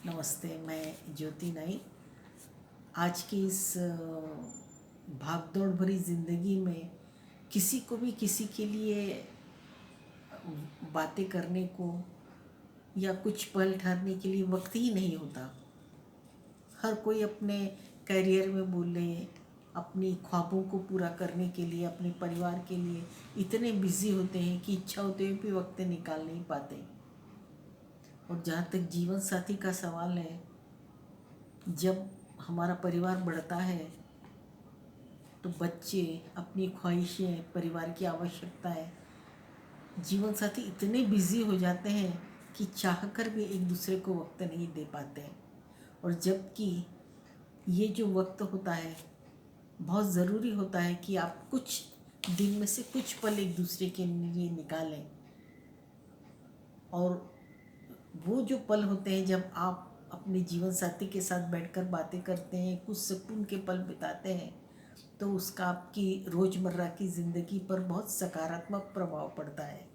नमस्ते, मैं ज्योति नाई। आज की इस भागदौड़ भरी ज़िंदगी में किसी को भी किसी के लिए बातें करने को या कुछ पल ठहरने के लिए वक्त ही नहीं होता। हर कोई अपने करियर में बोले, अपनी ख्वाबों को पूरा करने के लिए, अपने परिवार के लिए इतने बिज़ी होते हैं कि इच्छा होते हुए भी वक्त निकाल नहीं पाते। और जहाँ तक जीवन साथी का सवाल है, जब हमारा परिवार बढ़ता है तो बच्चे, अपनी ख्वाहिशें, परिवार की आवश्यकताएं, जीवन साथी इतने बिज़ी हो जाते हैं कि चाहकर भी एक दूसरे को वक्त नहीं दे पाते हैं। और जबकि ये जो वक्त होता है बहुत ज़रूरी होता है कि आप कुछ दिन में से कुछ पल एक दूसरे के लिए निकालें। और वो जो पल होते हैं जब आप अपने जीवन साथी के साथ बैठकर बातें करते हैं, कुछ सुकून के पल बिताते हैं, तो उसका आपकी रोज़मर्रा की ज़िंदगी पर बहुत सकारात्मक प्रभाव पड़ता है।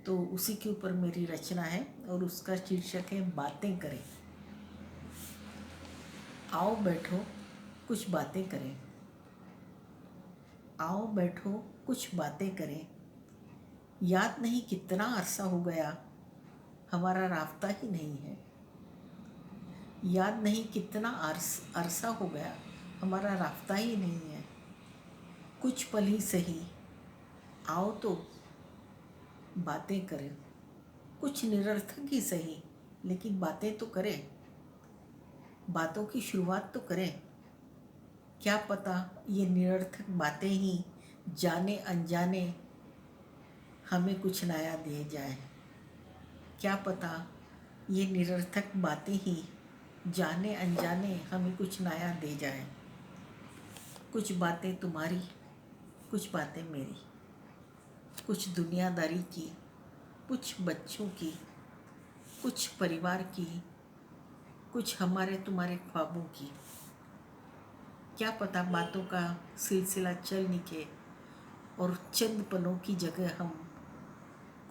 तो उसी के ऊपर मेरी रचना है और उसका शीर्षक है बातें करें। आओ बैठो कुछ बातें करें। आओ बैठो कुछ बातें करें। याद नहीं कितना अरसा हो गया, हमारा राब्ता ही नहीं है। याद नहीं कितना अरसा हो गया, हमारा राब्ता ही नहीं है। कुछ पल ही सही, आओ तो बातें करें। कुछ निरर्थक ही सही, लेकिन बातें तो करें। बातों की शुरुआत तो करें। क्या पता ये निरर्थक बातें ही जाने अनजाने हमें कुछ नया दे जाए। क्या पता ये निरर्थक बातें ही जाने अनजाने हमें कुछ नया दे जाए। कुछ बातें तुम्हारी, कुछ बातें मेरी, कुछ दुनियादारी की, कुछ बच्चों की, कुछ परिवार की, कुछ हमारे तुम्हारे ख्वाबों की। क्या पता बातों का सिलसिला चल निके और चंद पलों की जगह हम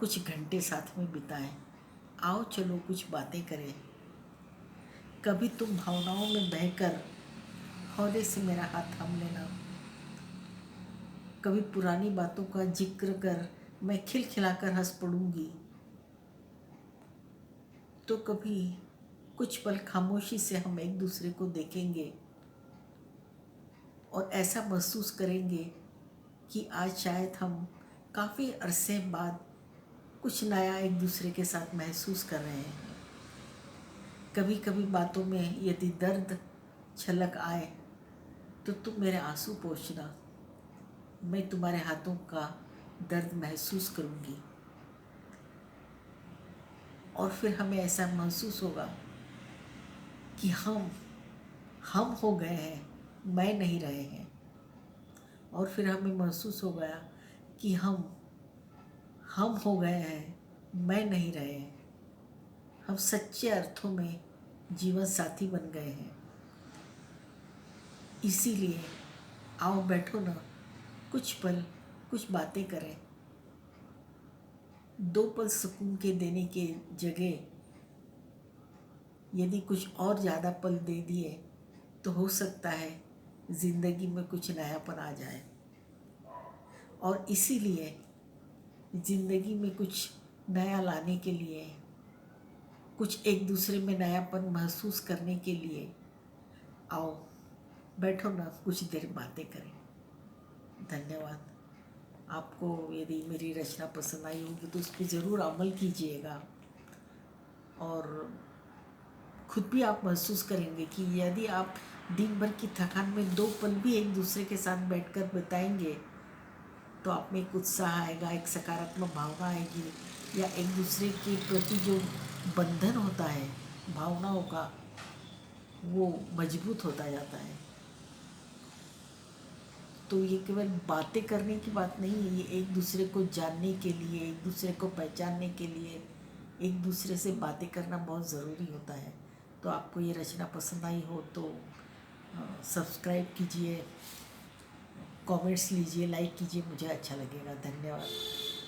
कुछ घंटे साथ में बिताएं। आओ चलो कुछ बातें करें। कभी तुम भावनाओं में बहकर हौले से मेरा हाथ थाम लेना। कभी पुरानी बातों का जिक्र कर मैं खिलखिलाकर हंस पड़ूंगी। तो कभी कुछ पल खामोशी से हम एक दूसरे को देखेंगे और ऐसा महसूस करेंगे कि आज शायद हम काफ़ी अरसे बाद कुछ नया एक दूसरे के साथ महसूस कर रहे हैं। कभी कभी बातों में यदि दर्द छलक आए तो तुम मेरे आंसू पोंछना, मैं तुम्हारे हाथों का दर्द महसूस करूंगी। और फिर हमें ऐसा महसूस होगा कि हम हो गए हैं, मैं नहीं रहे हैं। और फिर हमें महसूस हो गया कि हम हो गए हैं, मैं नहीं रहे हैं। हम सच्चे अर्थों में जीवन साथी बन गए हैं। इसीलिए आओ बैठो ना, कुछ पल कुछ बातें करें। दो पल सुकून के देने के जगह यदि कुछ और ज़्यादा पल दे दिए तो हो सकता है ज़िंदगी में कुछ नयापन आ जाए। और इसीलिए ज़िंदगी में कुछ नया लाने के लिए, कुछ एक दूसरे में नयापन महसूस करने के लिए आओ बैठो ना, कुछ देर बातें करें। धन्यवाद। आपको यदि मेरी रचना पसंद आई होगी तो उस पर ज़रूर अमल कीजिएगा। और खुद भी आप महसूस करेंगे कि यदि आप दिन भर की थकान में दो पल भी एक दूसरे के साथ बैठकर बिताएंगे तो आप में एक उत्साह आएगा, एक सकारात्मक भावना आएगी, या एक दूसरे के प्रति जो बंधन होता है भावनाओं का, वो मजबूत होता जाता है। तो ये केवल बातें करने की बात नहीं है, ये एक दूसरे को जानने के लिए, एक दूसरे को पहचानने के लिए, एक दूसरे से बातें करना बहुत ज़रूरी होता है। तो आपको ये रचना पसंद आई हो तो सब्सक्राइब कीजिए, कमेंट्स लीजिए, लाइक कीजिए, मुझे अच्छा लगेगा। धन्यवाद।